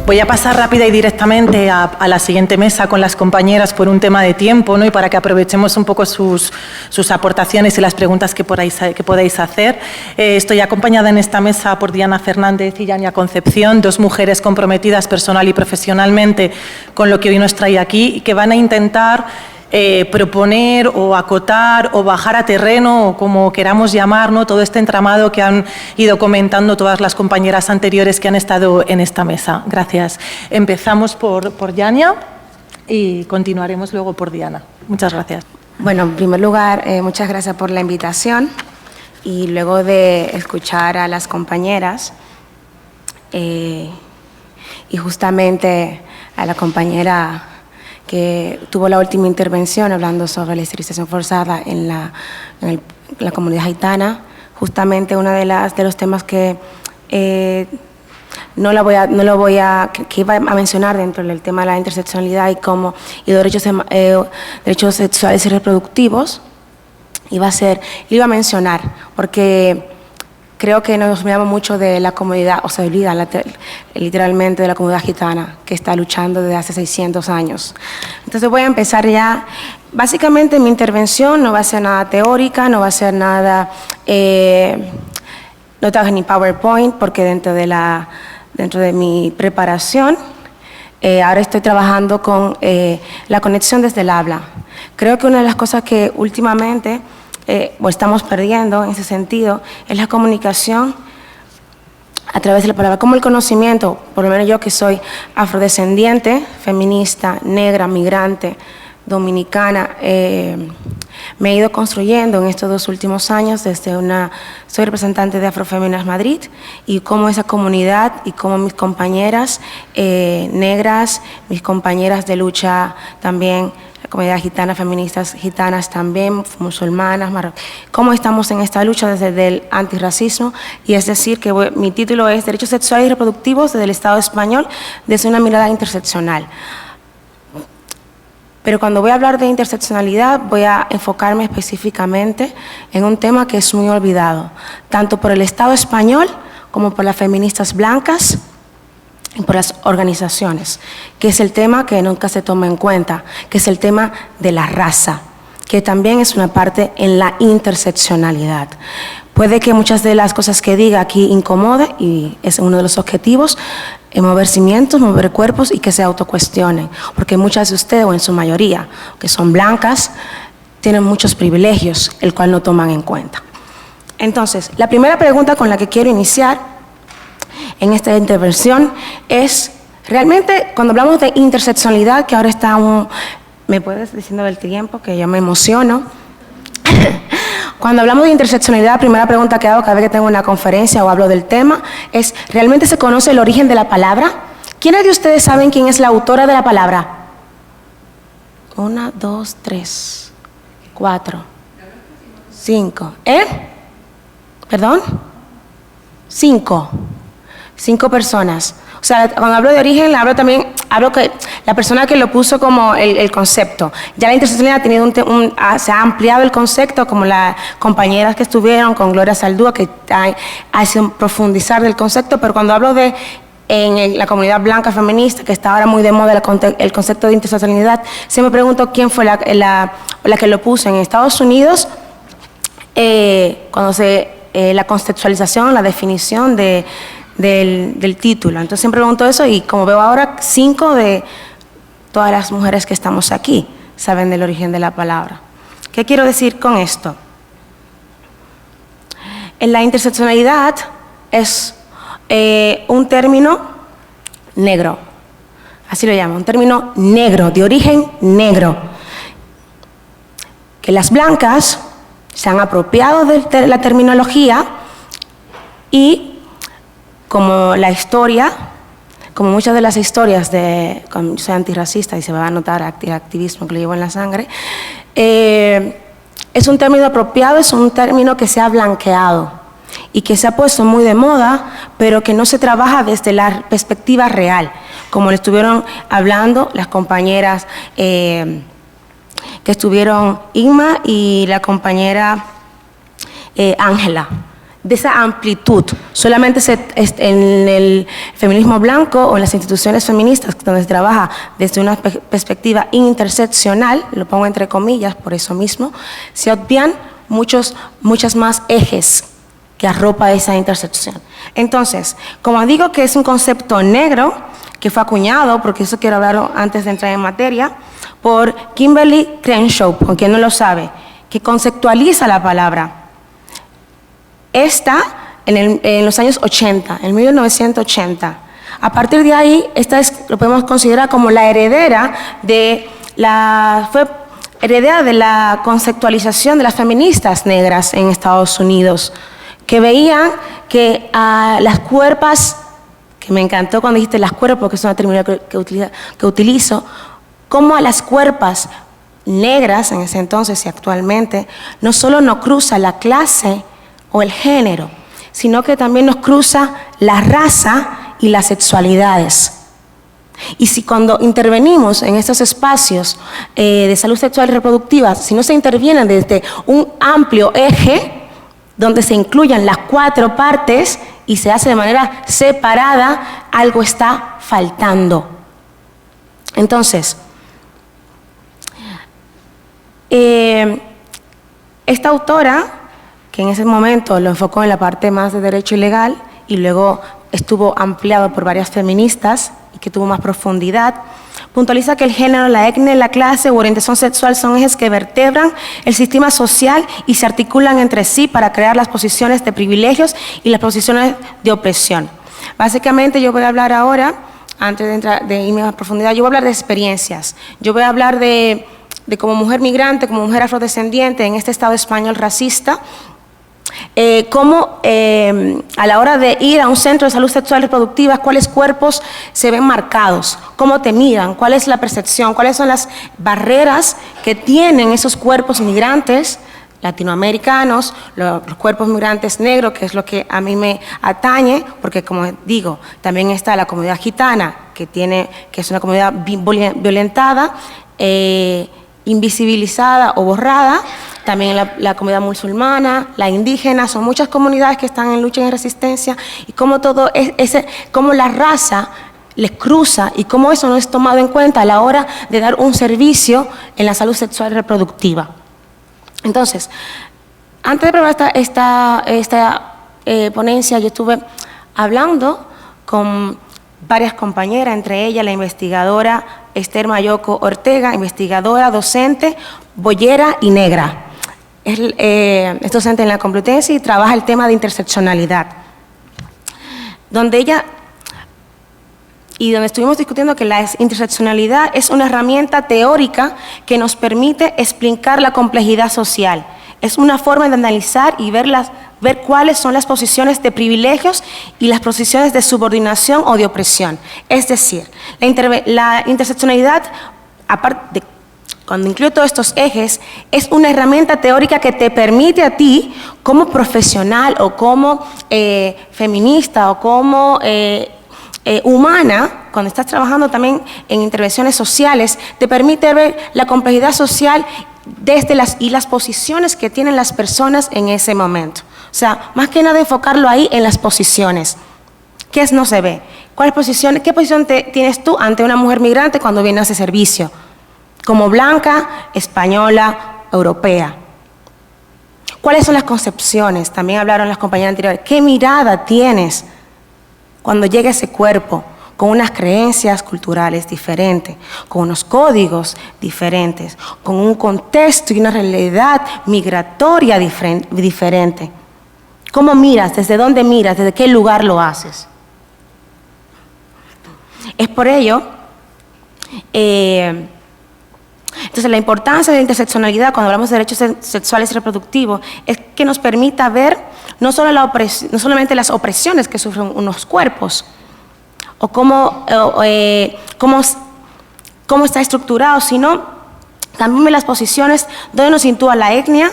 Voy a pasar rápida y directamente a la siguiente mesa con las compañeras por un tema de tiempo, ¿no? Y para que aprovechemos un poco sus aportaciones y las preguntas que podáis hacer. Estoy acompañada en esta mesa por Diana Fernández y Yania Concepción, dos mujeres comprometidas personal y profesionalmente con lo que hoy nos trae aquí y que van a intentar proponer o acotar o bajar a terreno, o como queramos llamar, ¿no? Todo este entramado que han ido comentando todas las compañeras anteriores que han estado en esta mesa. Gracias. Empezamos por Yania y continuaremos luego por Diana. Muchas gracias. Bueno, en primer lugar, muchas gracias por la invitación y luego de escuchar a las compañeras y justamente a la compañera que tuvo la última intervención hablando sobre la esterilización forzada en la comunidad gitana, justamente uno de los temas que que iba a mencionar dentro del tema de la interseccionalidad y derechos sexuales y reproductivos, iba a mencionar, porque creo que nos olvidamos mucho de la comunidad, o se olvida literalmente de la comunidad gitana que está luchando desde hace 600 años. Entonces voy a empezar ya. Básicamente mi intervención no va a ser nada teórica, no va a ser nada, no traje ni PowerPoint, porque dentro de mi preparación, ahora estoy trabajando con la conexión desde el habla. Creo que una de las cosas que últimamente estamos perdiendo en ese sentido es la comunicación a través de la palabra, como el conocimiento, por lo menos yo que soy afrodescendiente, feminista, negra, migrante, dominicana, me he ido construyendo en estos 2 últimos años soy representante de Afroféminas Madrid, y cómo esa comunidad y cómo mis compañeras negras, mis compañeras de lucha también, la comunidad gitana, feministas gitanas también, musulmanas, cómo estamos en esta lucha desde el antirracismo, y es decir, que mi título es Derechos Sexuales y Reproductivos desde el Estado español desde una mirada interseccional. Pero cuando voy a hablar de interseccionalidad, voy a enfocarme específicamente en un tema que es muy olvidado, tanto por el Estado español como por las feministas blancas y por las organizaciones, que es el tema que nunca se toma en cuenta, que es el tema de la raza, que también es una parte en la interseccionalidad. Puede que muchas de las cosas que diga aquí incomode, y es uno de los objetivos, mover cimientos, mover cuerpos y que se autocuestionen, porque muchas de ustedes, o en su mayoría, que son blancas, tienen muchos privilegios, el cual no toman en cuenta. Entonces, la primera pregunta con la que quiero iniciar en esta intervención es, realmente, cuando hablamos de interseccionalidad, que ahora está ¿me puedes diciendo del tiempo? Que yo me emociono. Cuando hablamos de interseccionalidad, la primera pregunta que hago cada vez que tengo una conferencia o hablo del tema es, ¿realmente se conoce el origen de la palabra? ¿Quiénes de ustedes saben quién es la autora de la palabra? 1, 2, 3, 4, 5. ¿Perdón? 5 personas. O sea, cuando hablo de origen, hablo que la persona que lo puso como el concepto. Ya la interseccionalidad ha tenido se ha ampliado el concepto, como las compañeras que estuvieron con Gloria Saldúa, que ha sido profundizar del concepto, pero cuando hablo en la comunidad blanca feminista, que está ahora muy de moda el concepto de interseccionalidad, siempre me pregunto quién fue la que lo puso. En Estados Unidos, cuando la contextualización, la definición del título. Entonces siempre pregunto eso, y como veo ahora, 5 de todas las mujeres que estamos aquí saben del origen de la palabra. ¿Qué quiero decir con esto? En la interseccionalidad es un término negro, así lo llamo, un término negro, de origen negro, que las blancas se han apropiado de la terminología, y como la historia, como muchas de las historias como soy antirracista y se va a notar el activismo que lo llevo en la sangre, es un término apropiado, es un término que se ha blanqueado y que se ha puesto muy de moda, pero que no se trabaja desde la perspectiva real, como le estuvieron hablando las compañeras que estuvieron, Inma y la compañera Ángela, de esa amplitud. Solamente en el feminismo blanco o en las instituciones feministas donde se trabaja desde una perspectiva interseccional, lo pongo entre comillas por eso mismo, se obvian muchas más ejes que arropa esa intersección. Entonces, como digo que es un concepto negro que fue acuñado, porque eso quiero hablar antes de entrar en materia, por Kimberly Crenshaw, con quien no lo sabe, que conceptualiza la palabra. Esta, en los años 80, en 1980. A partir de ahí, lo podemos considerar como la heredera de la conceptualización de las feministas negras en Estados Unidos, que veían que a las cuerpas, que me encantó cuando dijiste las cuerpas, porque es una terminología que utilizo, como a las cuerpas negras en ese entonces y actualmente, no solo nos cruza la clase o el género, sino que también nos cruza la raza y las sexualidades. Y si cuando intervenimos en estos espacios de salud sexual y reproductiva, si no se intervienen desde un amplio eje, donde se incluyan las 4 partes y se hace de manera separada, algo está faltando. Entonces, esta autora, que en ese momento lo enfocó en la parte más de derecho y legal y luego estuvo ampliado por varias feministas y que tuvo más profundidad, puntualiza que el género, la etnia, la clase u orientación sexual son ejes que vertebran el sistema social y se articulan entre sí para crear las posiciones de privilegios y las posiciones de opresión. Básicamente yo voy a hablar ahora, antes de irme a profundidad, yo voy a hablar de experiencias, yo voy a hablar de como mujer migrante, como mujer afrodescendiente en este Estado español racista, cómo a la hora de ir a un centro de salud sexual y reproductiva, cuáles cuerpos se ven marcados, cómo te miran, cuál es la percepción, cuáles son las barreras que tienen esos cuerpos migrantes latinoamericanos, los cuerpos migrantes negros, que es lo que a mí me atañe, porque como digo, también está la comunidad gitana, que es una comunidad violentada, invisibilizada o borrada, también la comunidad musulmana, la indígena, son muchas comunidades que están en lucha y en resistencia, y cómo cómo la raza les cruza y cómo eso no es tomado en cuenta a la hora de dar un servicio en la salud sexual y reproductiva. Entonces, antes de preparar esta ponencia, yo estuve hablando con varias compañeras, entre ellas la investigadora Esther Mayoco Ortega, investigadora, docente, boyera y negra. Es docente en la Complutense y trabaja el tema de interseccionalidad, donde estuvimos discutiendo que la interseccionalidad es una herramienta teórica que nos permite explicar la complejidad social. Es una forma de analizar y ver cuáles son las posiciones de privilegios y las posiciones de subordinación o de opresión. Es decir, la interseccionalidad, aparte de cuando incluye todos estos ejes, es una herramienta teórica que te permite a ti, como profesional o como feminista o como humana, cuando estás trabajando también en intervenciones sociales, te permite ver la complejidad social desde las posiciones que tienen las personas en ese momento. O sea, más que nada enfocarlo ahí en las posiciones. ¿Qué no se ve? ¿Qué posición tienes tú ante una mujer migrante cuando viene a ese servicio? Como blanca, española, europea. ¿Cuáles son las concepciones? También hablaron las compañeras anteriores. ¿Qué mirada tienes cuando llega ese cuerpo con unas creencias culturales diferentes, con unos códigos diferentes, con un contexto y una realidad migratoria diferente? ¿Cómo miras? ¿Desde dónde miras? ¿Desde qué lugar lo haces? Es por ello, entonces la importancia de la interseccionalidad cuando hablamos de derechos sexuales y reproductivos es que nos permita ver no solamente las opresiones que sufren unos cuerpos, o cómo está estructurado, sino también las posiciones, dónde nos sitúa la etnia,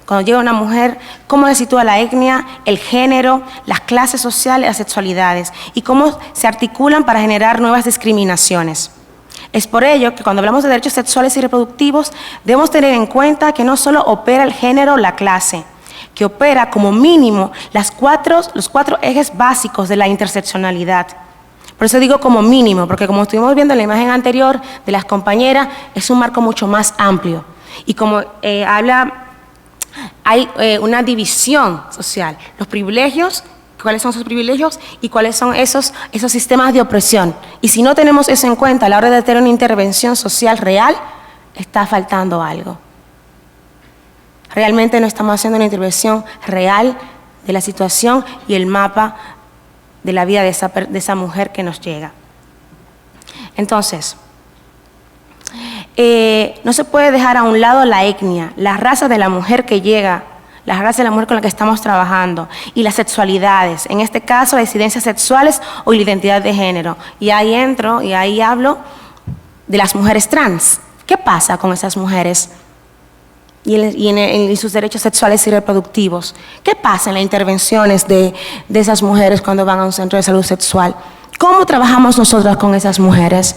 cuando llega una mujer, cómo se sitúa la etnia, el género, las clases sociales, las sexualidades, y cómo se articulan para generar nuevas discriminaciones. Es por ello que cuando hablamos de derechos sexuales y reproductivos, debemos tener en cuenta que no solo opera el género o la clase, que opera como mínimo los cuatro ejes básicos de la interseccionalidad. Por eso digo como mínimo, porque como estuvimos viendo en la imagen anterior de las compañeras, es un marco mucho más amplio. Y como hay una división social. Los privilegios, cuáles son sus privilegios y cuáles son esos sistemas de opresión. Y si no tenemos eso en cuenta a la hora de tener una intervención social real, está faltando algo. Realmente no estamos haciendo una intervención real de la situación y el mapa de la vida de esa mujer que nos llega. Entonces, no se puede dejar a un lado la etnia, la raza de la mujer que llega, la raza de la mujer con la que estamos trabajando y las sexualidades, en este caso disidencias sexuales o la identidad de género. Y ahí entro y ahí hablo de las mujeres trans. ¿Qué pasa con esas mujeres y sus derechos sexuales y reproductivos? ¿Qué pasa en las intervenciones de esas mujeres cuando van a un centro de salud sexual? ¿Cómo trabajamos nosotras con esas mujeres?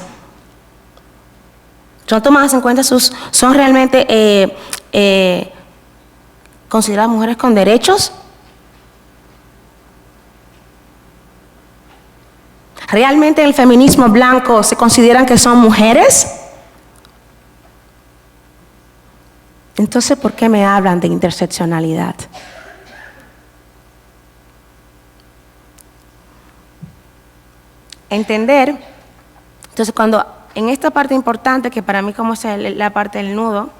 ¿Son tomadas en cuenta? ¿Son realmente consideradas mujeres con derechos? ¿Realmente en el feminismo blanco se consideran que son mujeres? Entonces, ¿por qué me hablan de interseccionalidad? Entender, entonces cuando en esta parte importante, que para mí como es la parte del nudo,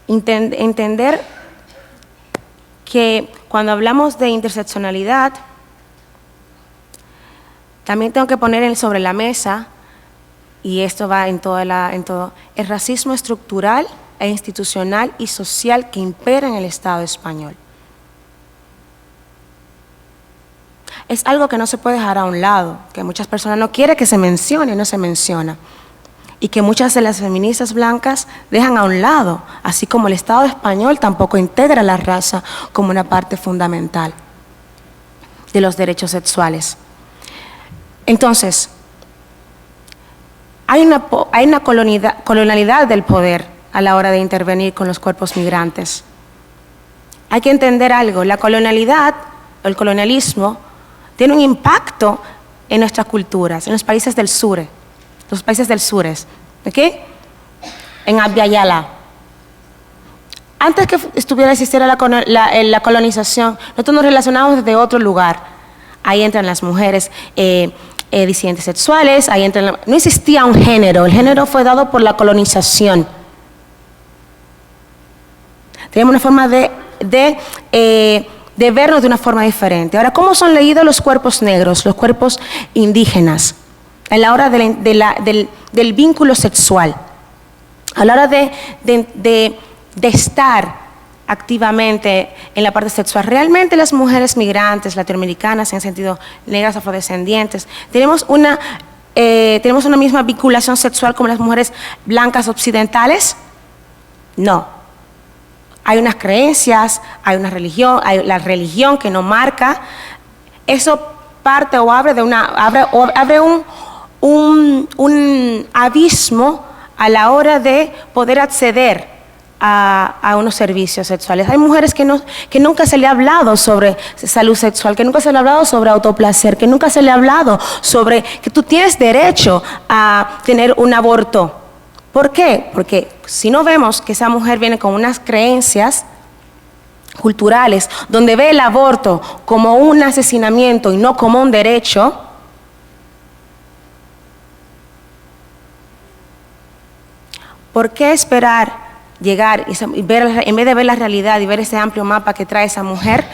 entender que cuando hablamos de interseccionalidad, también tengo que poner sobre la mesa, y esto va en todo, el racismo estructural e institucional y social que impera en el Estado español. Es algo que no se puede dejar a un lado, que muchas personas no quieren que se mencione, no se menciona, y que muchas de las feministas blancas dejan a un lado, así como el Estado español tampoco integra la raza como una parte fundamental de los derechos sexuales. Entonces, hay una colonialidad del poder a la hora de intervenir con los cuerpos migrantes. Hay que entender algo, la colonialidad, el colonialismo, tiene un impacto en nuestras culturas, en los países del sur, ¿ok? En Abya Yala. Antes que existiera la colonización, nosotros nos relacionamos desde otro lugar. Ahí entran las mujeres disidentes sexuales, no existía un género, el género fue dado por la colonización. Tenemos una forma de vernos de una forma diferente. Ahora, ¿cómo son leídos los cuerpos negros, los cuerpos indígenas? A la hora del vínculo sexual, a la hora de estar activamente en la parte sexual. Realmente las mujeres migrantes, latinoamericanas, en sentido negras, afrodescendientes, tenemos una misma vinculación sexual como las mujeres blancas occidentales. No. Hay unas creencias, hay una religión, hay la religión que nos marca. Eso parte o abre un abismo a la hora de poder acceder a unos servicios sexuales. Hay mujeres que nunca se le ha hablado sobre salud sexual, que nunca se le ha hablado sobre autoplacer, que nunca se le ha hablado sobre que tú tienes derecho a tener un aborto. ¿Por qué? Porque si no vemos que esa mujer viene con unas creencias culturales donde ve el aborto como un asesinamiento y no como un derecho, ¿por qué esperar llegar y ver, en vez de ver la realidad y ver ese amplio mapa que trae esa mujer,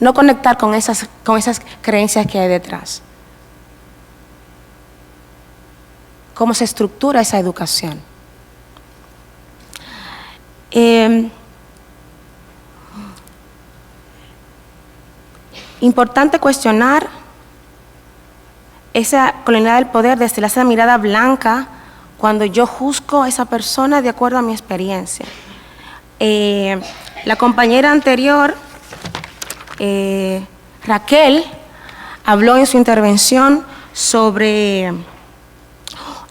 no conectar con esas creencias que hay detrás? ¿Cómo se estructura esa educación? Importante cuestionar esa colonialidad del poder desde esa mirada blanca cuando yo juzgo a esa persona de acuerdo a mi experiencia. La compañera anterior, Raquel, habló en su intervención sobre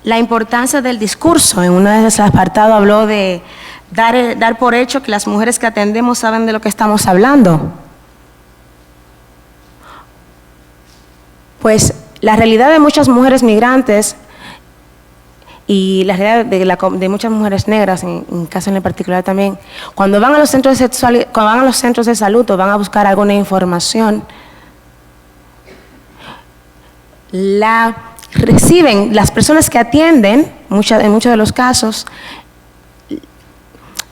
la importancia del discurso. En uno de esos apartados habló de dar por hecho que las mujeres que atendemos saben de lo que estamos hablando. Pues la realidad de muchas mujeres migrantes y la realidad de muchas mujeres negras, en caso en particular también, cuando van a los centros de salud o van a buscar alguna información, reciben las personas que atienden, en muchos de los casos,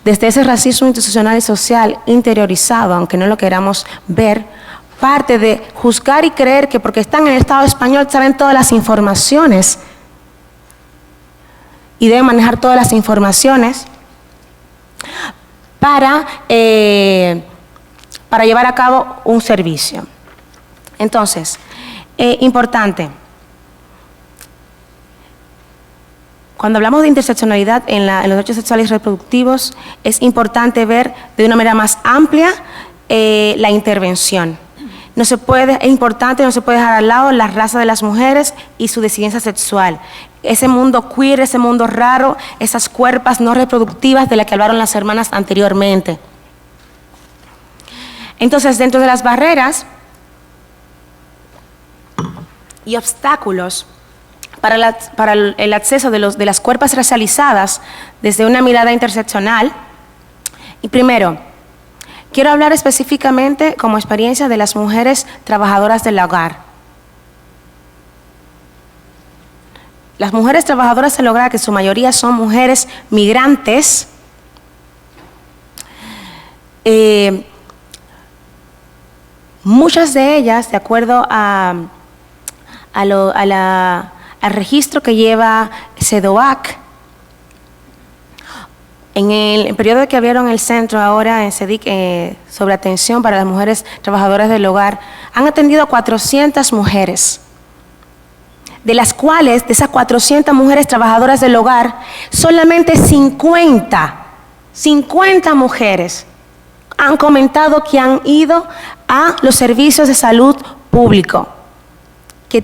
desde ese racismo institucional y social interiorizado, aunque no lo queramos ver, parte de juzgar y creer que porque están en el Estado español saben todas las informaciones y deben manejar todas las informaciones para llevar a cabo un servicio. Entonces, importante, cuando hablamos de interseccionalidad en los derechos sexuales y reproductivos, es importante ver de una manera más amplia la intervención. Es importante, no se puede dejar al lado la raza de las mujeres y su disidencia sexual. Ese mundo queer, ese mundo raro, esas cuerpas no reproductivas de las que hablaron las hermanas anteriormente. Entonces, dentro de las barreras y obstáculos para el acceso de las cuerpas racializadas desde una mirada interseccional, y primero, quiero hablar específicamente como experiencia de las mujeres trabajadoras del hogar. Las mujeres trabajadoras del hogar, que en su mayoría son mujeres migrantes, muchas de ellas, de acuerdo al registro que lleva CEDOAC, en el periodo que abrieron el centro ahora en CEDIC sobre atención para las mujeres trabajadoras del hogar, han atendido a 400 mujeres, de las cuales, de esas 400 mujeres trabajadoras del hogar, solamente 50 mujeres han comentado que han ido a los servicios de salud público, que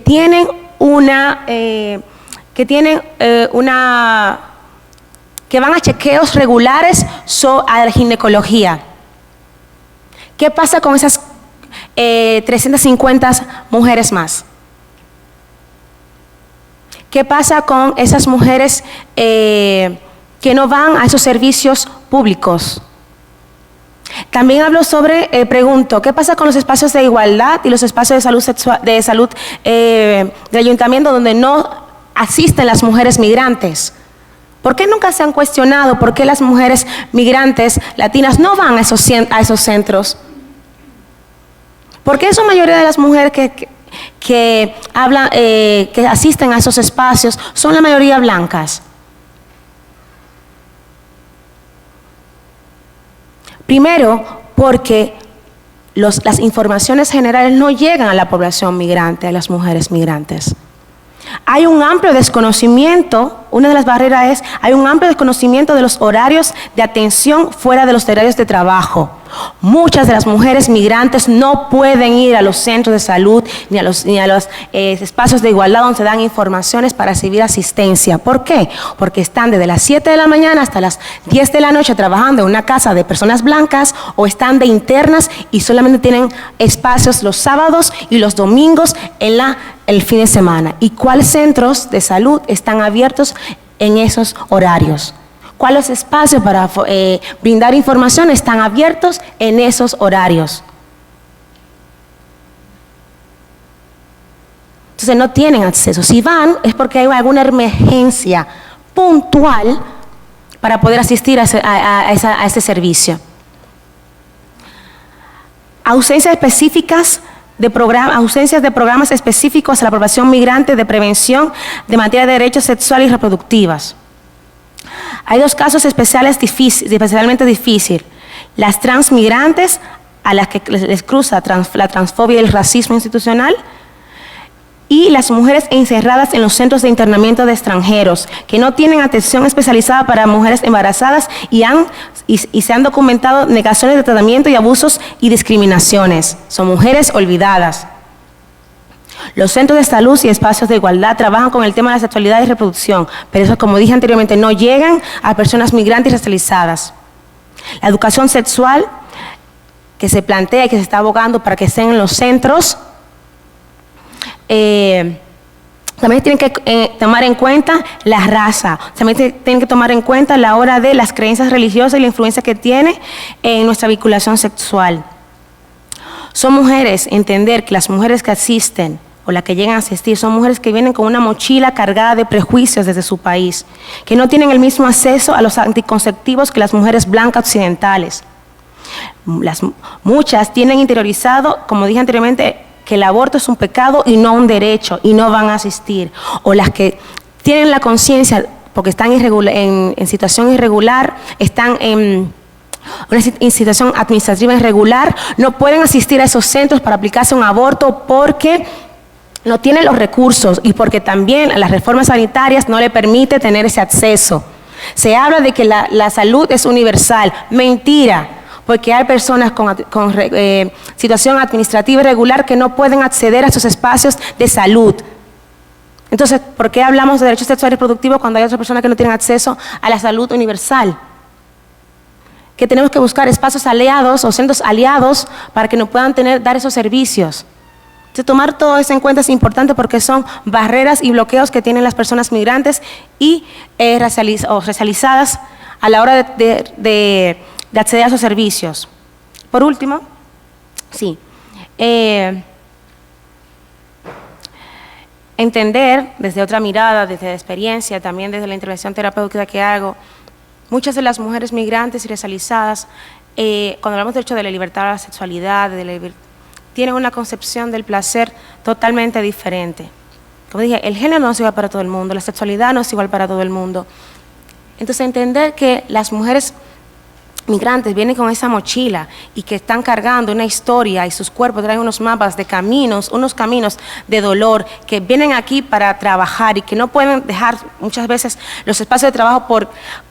van a chequeos regulares a la ginecología. ¿Qué pasa con esas 350 mujeres más? ¿Qué pasa con esas mujeres que no van a esos servicios públicos? También hablo pregunto, ¿qué pasa con los espacios de igualdad y los espacios de salud del ayuntamiento donde no asisten las mujeres migrantes? ¿Por qué nunca se han cuestionado por qué las mujeres migrantes latinas no van a esos centros? ¿Por qué la mayoría de las mujeres que asisten a esos espacios son la mayoría blancas? Primero, porque las informaciones generales no llegan a la población migrante, a las mujeres migrantes. Hay un amplio desconocimiento, una de las barreras hay un amplio desconocimiento de los horarios de atención fuera de los horarios de trabajo. Muchas de las mujeres migrantes no pueden ir a los centros de salud ni a los espacios de igualdad donde se dan informaciones para recibir asistencia. ¿Por qué? Porque están desde las 7 de la mañana hasta las 10 de la noche trabajando en una casa de personas blancas o están de internas y solamente tienen espacios los sábados y los domingos el fin de semana. ¿Y cuáles centros de salud están abiertos en esos horarios? ¿Cuáles espacios para brindar información están abiertos en esos horarios? Entonces no tienen acceso. Si van es porque hay alguna emergencia puntual para poder asistir a ese servicio. Ausencias específicas ausencias de programas específicos a la población migrante de prevención de materia de derechos sexuales y reproductivas. Hay dos casos especialmente difíciles. Las transmigrantes, a las que les cruza la transfobia y el racismo institucional, y las mujeres encerradas en los centros de internamiento de extranjeros, que no tienen atención especializada para mujeres embarazadas y se han documentado negaciones de tratamiento y abusos y discriminaciones. Son mujeres olvidadas. Los centros de salud y espacios de igualdad trabajan con el tema de la sexualidad y reproducción, pero eso, como dije anteriormente, no llegan a personas migrantes y racializadas. La educación sexual que se plantea y que se está abogando para que estén en los centros, también tienen que tomar en cuenta la raza, también tienen que tomar en cuenta la hora de las creencias religiosas y la influencia que tiene en nuestra vinculación sexual. Son mujeres, entender que las mujeres que asisten o las que llegan a asistir son mujeres que vienen con una mochila cargada de prejuicios desde su país, que no tienen el mismo acceso a los anticonceptivos que las mujeres blancas occidentales. Muchas tienen interiorizado, como dije anteriormente, que el aborto es un pecado y no un derecho, y no van a asistir. O las que tienen la conciencia, porque están en situación irregular, están en una situación administrativa irregular, no pueden asistir a esos centros para aplicarse un aborto porque no tienen los recursos y porque también las reformas sanitarias no le permiten tener ese acceso. Se habla de que la salud es universal. Mentira. Porque hay personas con situación administrativa irregular que no pueden acceder a esos espacios de salud. Entonces, ¿por qué hablamos de derechos sexuales y reproductivos cuando hay otras personas que no tienen acceso a la salud universal? Que tenemos que buscar espacios aliados o centros aliados para que nos puedan dar esos servicios. Entonces, tomar todo eso en cuenta es importante porque son barreras y bloqueos que tienen las personas migrantes y racializadas a la hora de acceder a esos servicios. Por último, entender desde otra mirada, desde la experiencia, también desde la intervención terapéutica que hago, muchas de las mujeres migrantes y racializadas, cuando hablamos de hecho de la libertad de la sexualidad, tienen una concepción del placer totalmente diferente. Como dije, el género no es igual para todo el mundo, la sexualidad no es igual para todo el mundo. Entonces, entender que las mujeres migrantes vienen con esa mochila y que están cargando una historia y sus cuerpos traen unos mapas de caminos, unos caminos de dolor, que vienen aquí para trabajar y que no pueden dejar muchas veces los espacios de trabajo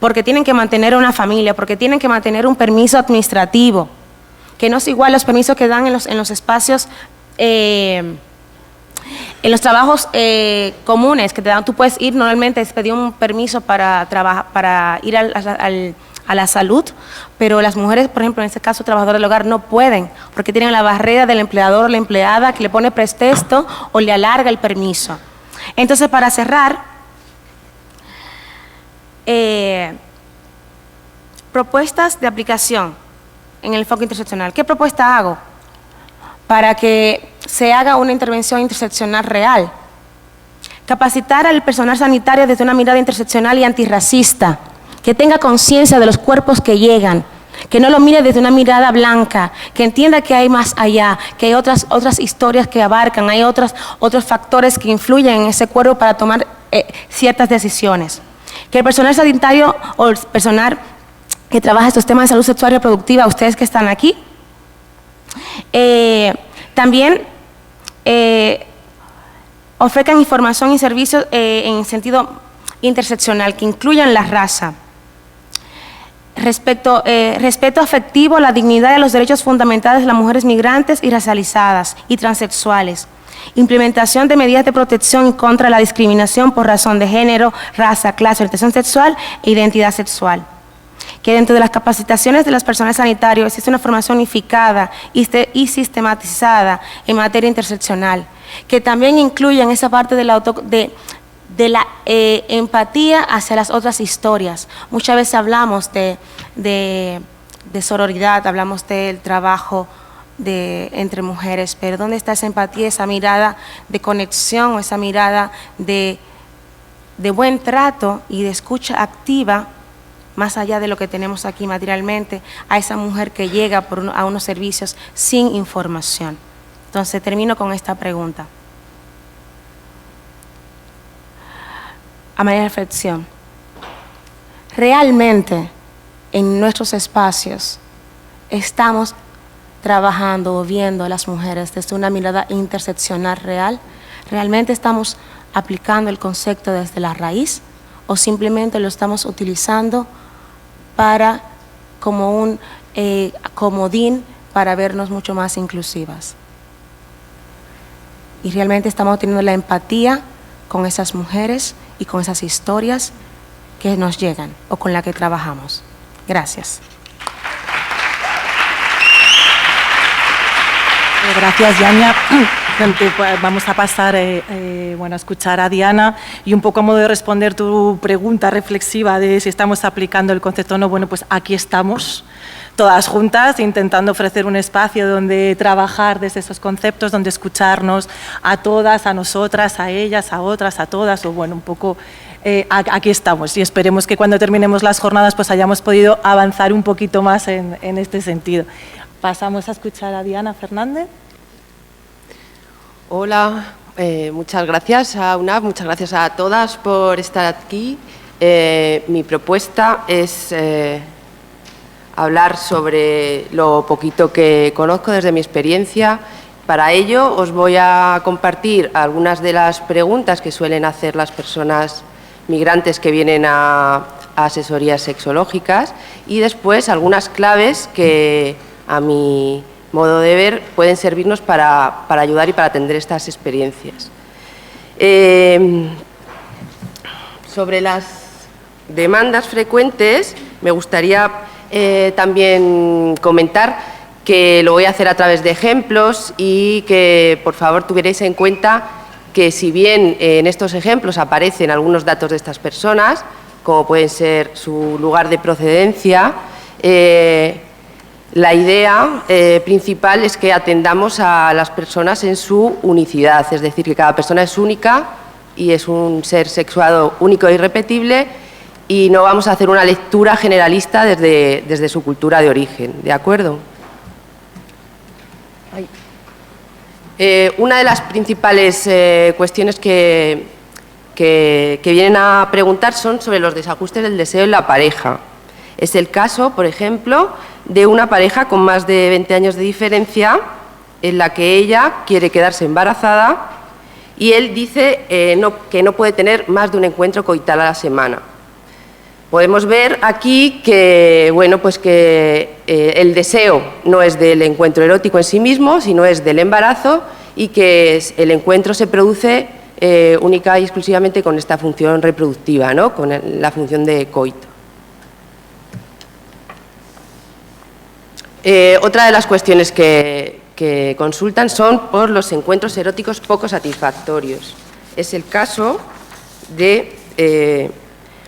porque tienen que mantener una familia, porque tienen que mantener un permiso administrativo, que no es igual los permisos que dan en los espacios, en los trabajos comunes que te dan. Tú puedes ir, normalmente pedir un permiso para ir a la salud, pero las mujeres, por ejemplo, en este caso, trabajadoras del hogar, no pueden, porque tienen la barrera del empleador o la empleada que le pone pretexto o le alarga el permiso. Entonces, para cerrar, propuestas de aplicación en el enfoque interseccional. ¿Qué propuesta hago? Para que se haga una intervención interseccional real. Capacitar al personal sanitario desde una mirada interseccional y antirracista, que tenga conciencia de los cuerpos que llegan, que no lo mire desde una mirada blanca, que entienda que hay más allá, que hay otras historias que abarcan, hay otros factores que influyen en ese cuerpo para tomar ciertas decisiones. Que el personal sanitario o el personal que trabaja estos temas de salud sexual y reproductiva, ustedes que están aquí, también ofrezcan información y servicios en sentido interseccional, que incluyan la raza. Respeto afectivo, la dignidad y los derechos fundamentales de las mujeres migrantes y racializadas y transexuales. Implementación de medidas de protección contra la discriminación por razón de género, raza, clase, orientación sexual e identidad sexual. Que dentro de las capacitaciones de las personas sanitarios existe una formación unificada y sistematizada en materia interseccional, que también incluyan esa parte de la empatía hacia las otras historias. Muchas veces hablamos de sororidad, hablamos del trabajo entre mujeres, pero ¿dónde está esa empatía, esa mirada de conexión, esa mirada de buen trato y de escucha activa, más allá de lo que tenemos aquí materialmente, a esa mujer que llega a unos servicios sin información? Entonces, termino con esta pregunta. A manera de reflexión, ¿realmente en nuestros espacios estamos trabajando o viendo a las mujeres desde una mirada interseccional real? ¿Realmente estamos aplicando el concepto desde la raíz o simplemente lo estamos utilizando como un comodín para vernos mucho más inclusivas? Y realmente estamos teniendo la empatía con esas mujeres y con esas historias que nos llegan o con las que trabajamos. Gracias. Gracias, Yania. Vamos a pasar a escuchar a Diana y un poco a modo de responder tu pregunta reflexiva de si estamos aplicando el concepto o no. Bueno, pues aquí estamos, todas juntas, intentando ofrecer un espacio donde trabajar desde esos conceptos, donde escucharnos a todas, a nosotras, a ellas, a otras, a todas, o bueno, un poco aquí estamos y esperemos que cuando terminemos las jornadas pues hayamos podido avanzar un poquito más en este sentido. Pasamos a escuchar a Diana Fernández. Hola, muchas gracias a UNAV, muchas gracias a todas por estar aquí. Mi propuesta es hablar sobre lo poquito que conozco desde mi experiencia. Para ello os voy a compartir algunas de las preguntas que suelen hacer las personas migrantes que vienen a asesorías sexológicas y después algunas claves que a mi modo de ver pueden servirnos para ayudar y para atender estas experiencias. Sobre las demandas frecuentes me gustaría también comentar que lo voy a hacer a través de ejemplos y que por favor tuvierais en cuenta que si bien en estos ejemplos aparecen algunos datos de estas personas, como pueden ser su lugar de procedencia, la idea principal es que atendamos a las personas en su unicidad, es decir, que cada persona es única y es un ser sexuado único e irrepetible y no vamos a hacer una lectura generalista desde su cultura de origen, ¿de acuerdo? Una de las principales cuestiones que vienen a preguntar son sobre los desajustes del deseo en la pareja. Es el caso, por ejemplo, de una pareja con más de 20 años de diferencia en la que ella quiere quedarse embarazada y él dice que no puede tener más de un encuentro coital a la semana. Podemos ver aquí que, bueno, pues que el deseo no es del encuentro erótico en sí mismo, sino es del embarazo y que el encuentro se produce única y exclusivamente con esta función reproductiva, ¿no? Con la función de coito. Otra de las cuestiones que consultan son por los encuentros eróticos poco satisfactorios. Es el caso de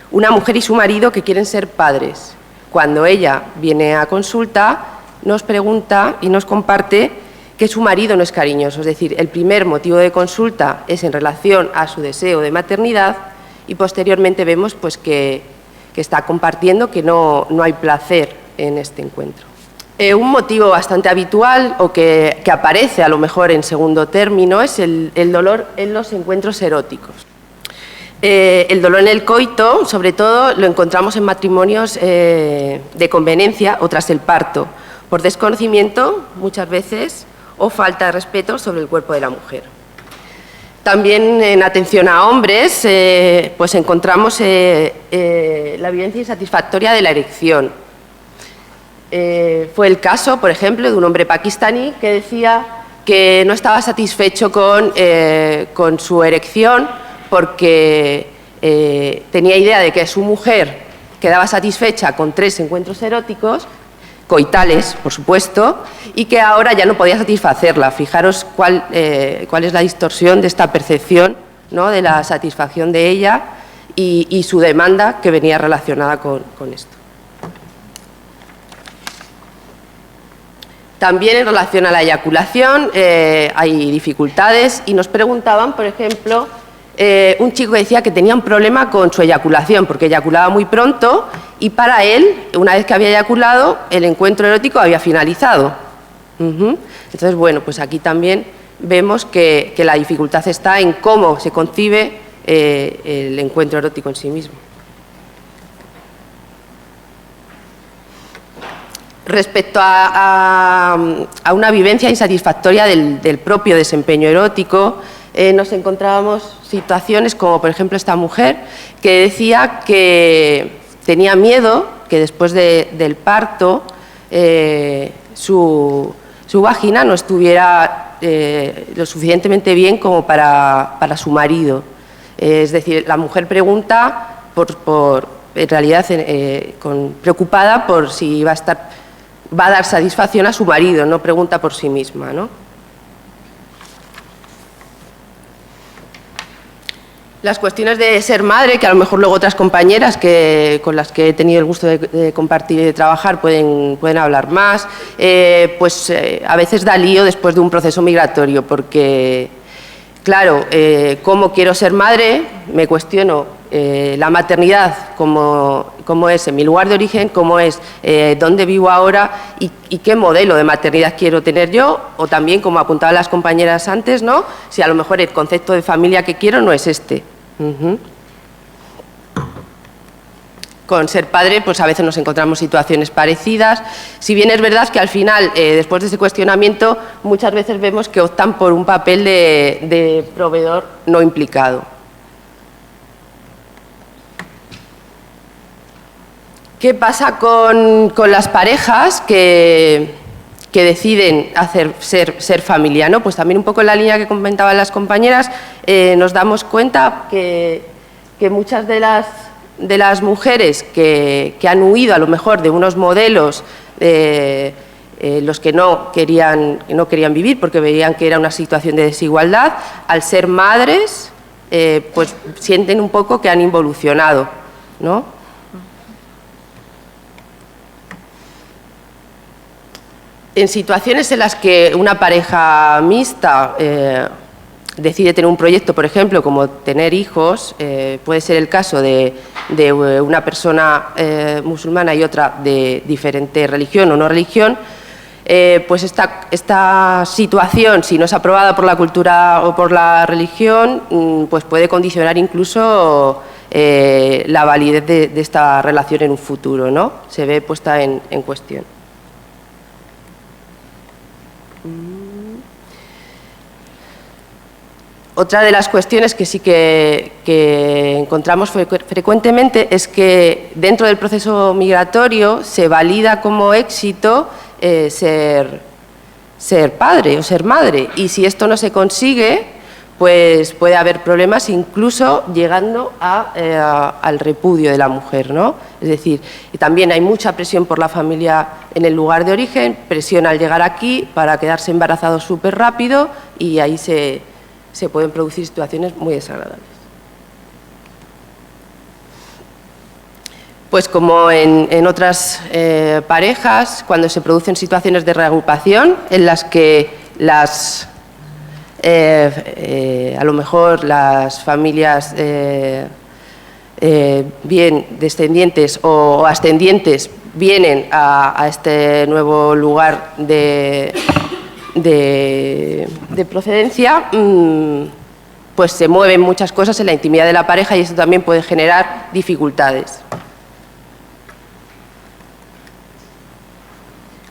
una mujer y su marido que quieren ser padres. Cuando ella viene a consulta, nos pregunta y nos comparte que su marido no es cariñoso. Es decir, el primer motivo de consulta es en relación a su deseo de maternidad y posteriormente vemos pues, que está compartiendo que no hay placer en este encuentro. Un motivo bastante habitual o que aparece a lo mejor en segundo término es el dolor en los encuentros eróticos. El dolor en el coito, sobre todo, lo encontramos en matrimonios de conveniencia o tras el parto, por desconocimiento, muchas veces, o falta de respeto sobre el cuerpo de la mujer. También en atención a hombres, pues encontramos la vivencia insatisfactoria de la erección. Fue el caso, por ejemplo, de un hombre pakistaní que decía que no estaba satisfecho con su erección porque tenía idea de que su mujer quedaba satisfecha con 3 encuentros eróticos, coitales, por supuesto, y que ahora ya no podía satisfacerla. Fijaros cuál es la distorsión de esta percepción, ¿no?, de la satisfacción de ella y su demanda que venía relacionada con esto. También en relación a la eyaculación hay dificultades y nos preguntaban, por ejemplo, un chico que decía que tenía un problema con su eyaculación porque eyaculaba muy pronto y para él, una vez que había eyaculado, el encuentro erótico había finalizado. Entonces, bueno, pues aquí también vemos que la dificultad está en cómo se concibe el encuentro erótico en sí mismo. Respecto a una vivencia insatisfactoria del propio desempeño erótico, nos encontrábamos situaciones como, por ejemplo, esta mujer que decía que tenía miedo que después del parto su vagina no estuviera lo suficientemente bien como para su marido. Es decir, la mujer pregunta, en realidad, preocupada por si va a dar satisfacción a su marido, no pregunta por sí misma, ¿no? Las cuestiones de ser madre, que a lo mejor luego otras compañeras con las que he tenido el gusto de compartir y de trabajar pueden hablar más, pues a veces da lío después de un proceso migratorio, porque, claro, ¿cómo quiero ser madre? Me cuestiono la maternidad, cómo es en mi lugar de origen, cómo es dónde vivo ahora y qué modelo de maternidad quiero tener yo, o también, como apuntaban las compañeras antes, ¿no?, si a lo mejor el concepto de familia que quiero no es este. Con ser padre, pues a veces nos encontramos situaciones parecidas, si bien es verdad que al final, después de ese cuestionamiento, muchas veces vemos que optan por un papel de proveedor no implicado. ¿Qué pasa con las parejas que deciden ser familia, ¿no? Pues también un poco en la línea que comentaban las compañeras, nos damos cuenta que muchas de las mujeres que han huido a lo mejor de unos modelos los que no querían vivir porque veían que era una situación de desigualdad, al ser madres, pues sienten un poco que han involucionado, ¿no? En situaciones en las que una pareja mixta decide tener un proyecto, por ejemplo, como tener hijos, puede ser el caso de una persona musulmana y otra de diferente religión o no religión, pues esta situación, si no es aprobada por la cultura o por la religión, pues puede condicionar incluso la validez de esta relación en un futuro, ¿no? Se ve puesta en cuestión. Otra de las cuestiones que sí que encontramos frecuentemente es que dentro del proceso migratorio se valida como éxito ser padre o ser madre, y si esto no se consigue, pues puede haber problemas, incluso llegando al repudio de la mujer, ¿no? Es decir, y también hay mucha presión por la familia en el lugar de origen, presión al llegar aquí para quedarse embarazado súper rápido, y ahí se pueden producir situaciones muy desagradables. Pues como en otras parejas, cuando se producen situaciones de reagrupación en las que a lo mejor las familias bien descendientes o ascendientes vienen a este nuevo lugar de procedencia, pues se mueven muchas cosas en la intimidad de la pareja y esto también puede generar dificultades.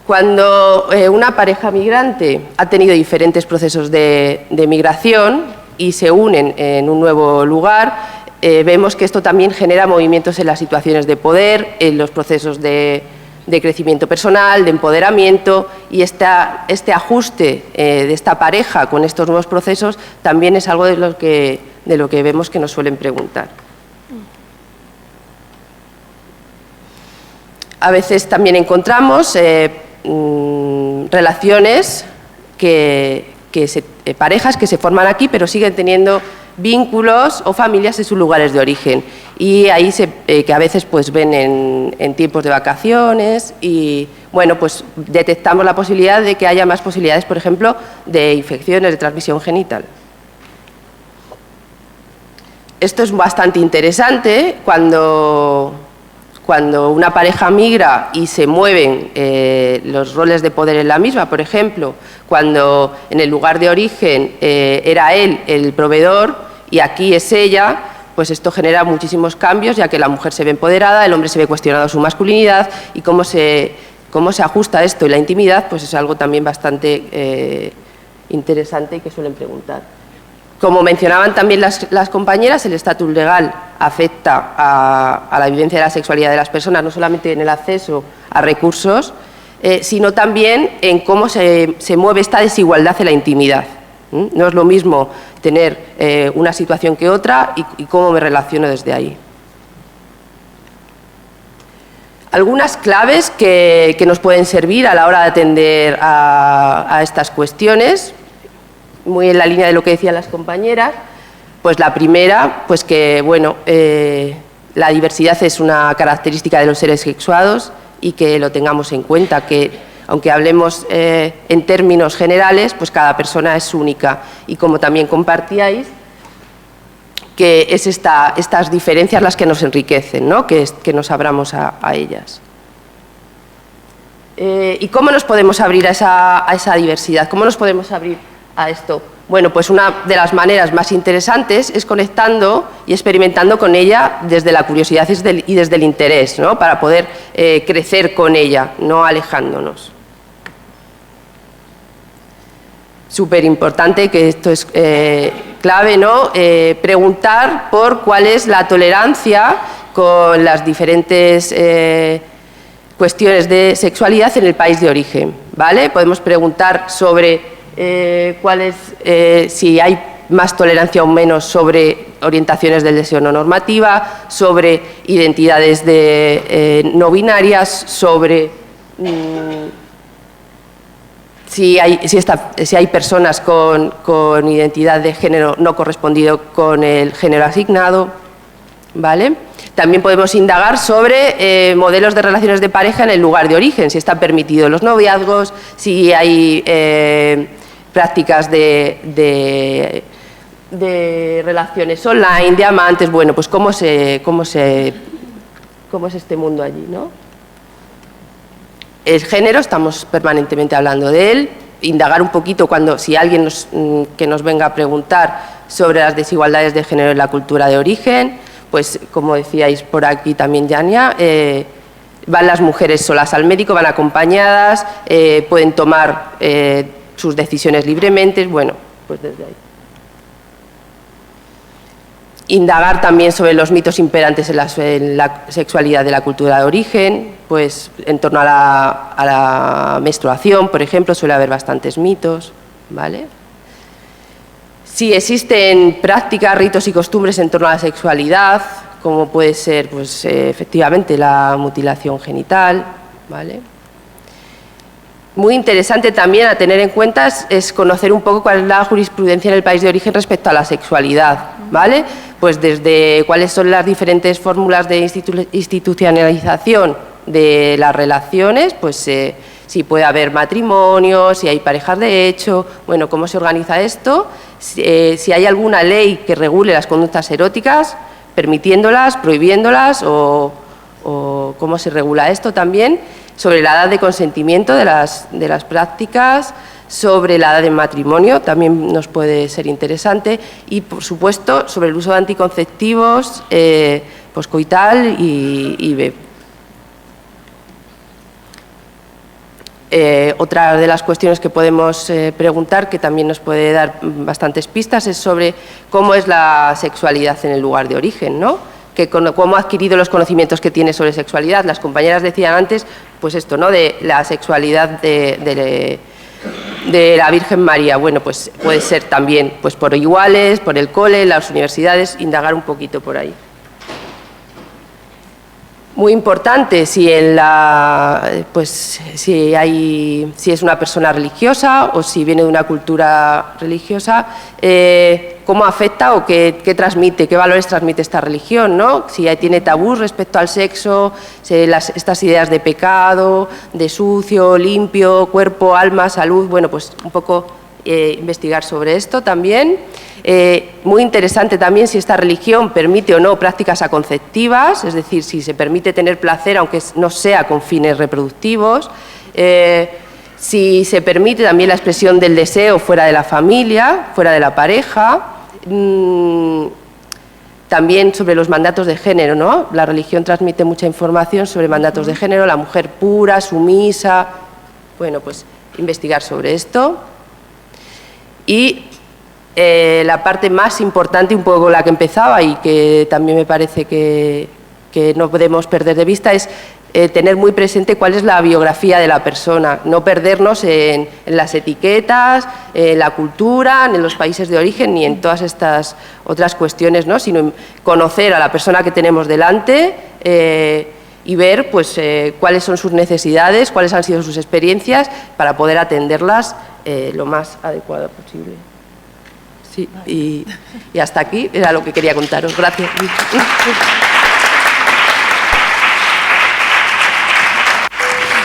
Cuando una pareja migrante ha tenido diferentes procesos de migración y se unen en un nuevo lugar, vemos que esto también genera movimientos en las situaciones de poder, en los procesos de crecimiento personal, de empoderamiento, y este ajuste de esta pareja con estos nuevos procesos también es algo de lo que vemos que nos suelen preguntar. A veces también encontramos relaciones parejas que se forman aquí pero siguen teniendo vínculos o familias en sus lugares de origen, y ahí que a veces pues ven en tiempos de vacaciones, y bueno, pues detectamos la posibilidad de que haya más posibilidades, por ejemplo, de infecciones de transmisión genital. Esto es bastante interesante cuando una pareja migra y se mueven los roles de poder en la misma. Por ejemplo, cuando en el lugar de origen era él el proveedor y aquí es ella, pues esto genera muchísimos cambios, ya que la mujer se ve empoderada, el hombre se ve cuestionado su masculinidad, y cómo se ajusta esto en la intimidad, pues es algo también bastante interesante y que suelen preguntar. Como mencionaban también las compañeras, el estatus legal afecta a la vivencia de la sexualidad de las personas, no solamente en el acceso a recursos, sino también en cómo se mueve esta desigualdad en la intimidad. No es lo mismo tener una situación que otra y cómo me relaciono desde ahí. Algunas claves que nos pueden servir a la hora de atender a estas cuestiones, muy en la línea de lo que decían las compañeras, Pues la primera, pues que, bueno, la diversidad es una característica de los seres sexuados y que lo tengamos en cuenta, que aunque hablemos en términos generales, pues cada persona es única. Y como también compartíais, que es estas diferencias las que nos enriquecen, ¿no? Que nos abramos a ellas. ¿Y cómo nos podemos abrir a esa diversidad? ¿Cómo nos podemos abrir a esto? Bueno, pues una de las maneras más interesantes es conectando y experimentando con ella desde la curiosidad y desde el interés, ¿no? Para poder crecer con ella, no alejándonos. Súper importante, que esto es clave, ¿no? Preguntar por cuál es la tolerancia con las diferentes cuestiones de sexualidad en el país de origen, ¿vale? Podemos preguntar sobre si hay más tolerancia o menos sobre orientaciones del deseo no normativa, sobre identidades no binarias, sobre si hay personas con identidad de género no correspondido con el género asignado, ¿vale? También podemos indagar sobre modelos de relaciones de pareja en el lugar de origen, si están permitidos los noviazgos, si hay prácticas de relaciones online, de amantes, bueno, pues cómo es este mundo allí, ¿no? El género, estamos permanentemente hablando de él, indagar un poquito si alguien que nos venga a preguntar sobre las desigualdades de género en la cultura de origen, pues como decíais por aquí también, Yania, van las mujeres solas al médico, van acompañadas, pueden tomar sus decisiones libremente, bueno, pues desde ahí. Indagar también sobre los mitos imperantes en la sexualidad de la cultura de origen, pues en torno a la menstruación, por ejemplo, suele haber bastantes mitos, ¿vale? Si existen prácticas, ritos y costumbres en torno a la sexualidad, como puede ser, pues efectivamente, la mutilación genital, ¿vale? Muy interesante también a tener en cuenta es conocer un poco cuál es la jurisprudencia en el país de origen respecto a la sexualidad, ¿vale? Pues desde cuáles son las diferentes fórmulas de institucionalización de las relaciones, pues si puede haber matrimonio, si hay parejas de hecho, bueno, cómo se organiza esto, si hay alguna ley que regule las conductas eróticas, permitiéndolas, prohibiéndolas o cómo se regula esto también, sobre la edad de consentimiento de las prácticas, sobre la edad de matrimonio, también nos puede ser interesante, y por supuesto sobre el uso de anticonceptivos, poscoital y BEP. Otra de las cuestiones que podemos preguntar, que también nos puede dar bastantes pistas, es sobre cómo es la sexualidad en el lugar de origen, ¿no? Cómo ha adquirido los conocimientos que tiene sobre sexualidad. Las compañeras decían antes, pues esto, ¿no? De la sexualidad de la Virgen María. Bueno, pues puede ser también pues por iguales, por el cole, las universidades, indagar un poquito por ahí. Muy importante si es una persona religiosa o si viene de una cultura religiosa, cómo afecta o qué transmite, qué valores transmite esta religión, ¿no? Si tiene tabús respecto al sexo, estas ideas de pecado, de sucio, limpio, cuerpo, alma, salud, bueno, pues un poco investigar sobre esto también. Muy interesante también si esta religión permite o no prácticas aconceptivas, es decir, si se permite tener placer aunque no sea con fines reproductivos, si se permite también la expresión del deseo fuera de la familia, fuera de la pareja, también sobre los mandatos de género, ¿no? La religión transmite mucha información sobre mandatos de género, la mujer pura, sumisa, bueno, pues investigar sobre esto. Y la parte más importante, un poco con la que empezaba y que también me parece que no podemos perder de vista, es tener muy presente cuál es la biografía de la persona, no perdernos en las etiquetas, en la cultura, en los países de origen ni en todas estas otras cuestiones, ¿no? Sino conocer a la persona que tenemos delante y ver pues, cuáles son sus necesidades, cuáles han sido sus experiencias para poder atenderlas lo más adecuado posible. Sí, y hasta aquí era lo que quería contaros. Gracias.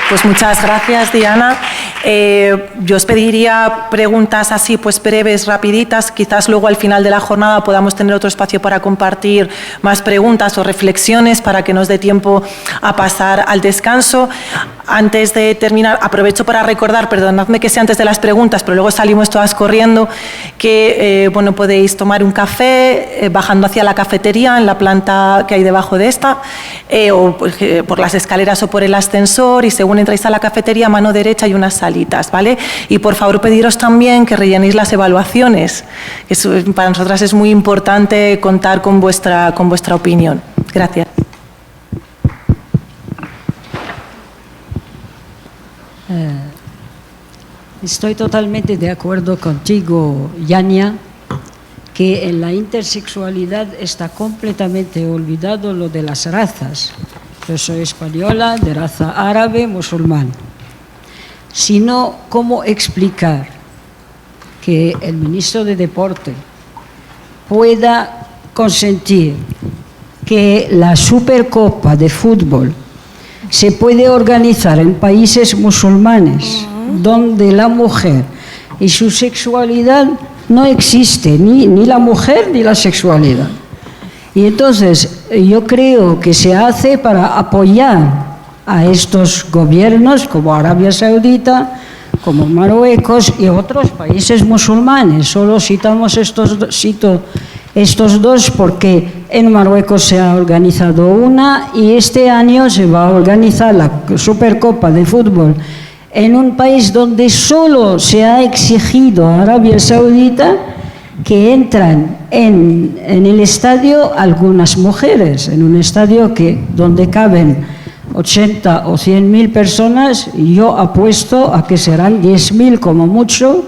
Pues muchas gracias, Diana. Yo os pediría preguntas así, pues breves, rapiditas. Quizás luego al final de la jornada podamos tener otro espacio para compartir más preguntas o reflexiones para que nos dé tiempo a pasar al descanso. Antes de terminar, aprovecho para recordar, perdonadme que sea antes de las preguntas, pero luego salimos todas corriendo, que bueno, podéis tomar un café bajando hacia la cafetería en la planta que hay debajo de esta, o por las escaleras o por el ascensor, y según entráis a la cafetería, a mano derecha hay unas salitas, ¿vale? Y por favor pediros también que rellenéis las evaluaciones. Eso para nosotras es muy importante contar con vuestra opinión. Gracias. Estoy totalmente de acuerdo contigo, Yania, que en la intersexualidad está completamente olvidado lo de las razas. Yo soy española, de raza árabe, musulmán. Sino, ¿cómo explicar que el ministro de Deporte pueda consentir que la Supercopa de fútbol se puede organizar en países musulmanes donde la mujer y su sexualidad no existe, ni la mujer ni la sexualidad? Y entonces yo creo que se hace para apoyar a estos gobiernos como Arabia Saudita, como Marruecos y otros países musulmanes. Solo cito estos dos porque en Marruecos se ha organizado una y este año se va a organizar la Supercopa de fútbol en un país donde solo se ha exigido a Arabia Saudita que entran en el estadio algunas mujeres, en un estadio donde caben 80 o 100.000 personas, y yo apuesto a que serán 10.000 como mucho,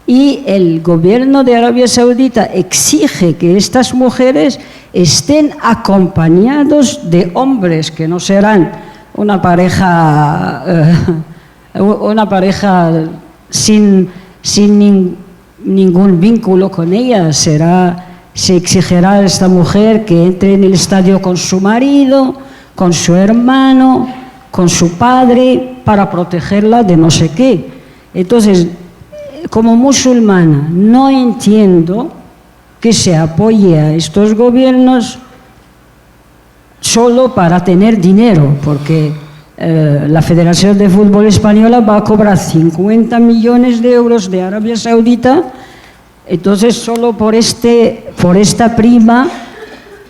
y el gobierno de Arabia Saudita exige que estas mujeres estén acompañados de hombres, que no serán una pareja sin ningún vínculo con ella. Se exigirá a esta mujer que entre en el estadio con su marido, con su hermano, con su padre, para protegerla de no sé qué. Entonces, como musulmana, no entiendo que se apoye a estos gobiernos solo para tener dinero, porque la Federación de Fútbol Española va a cobrar 50 millones de euros de Arabia Saudita. Entonces, solo por esta prima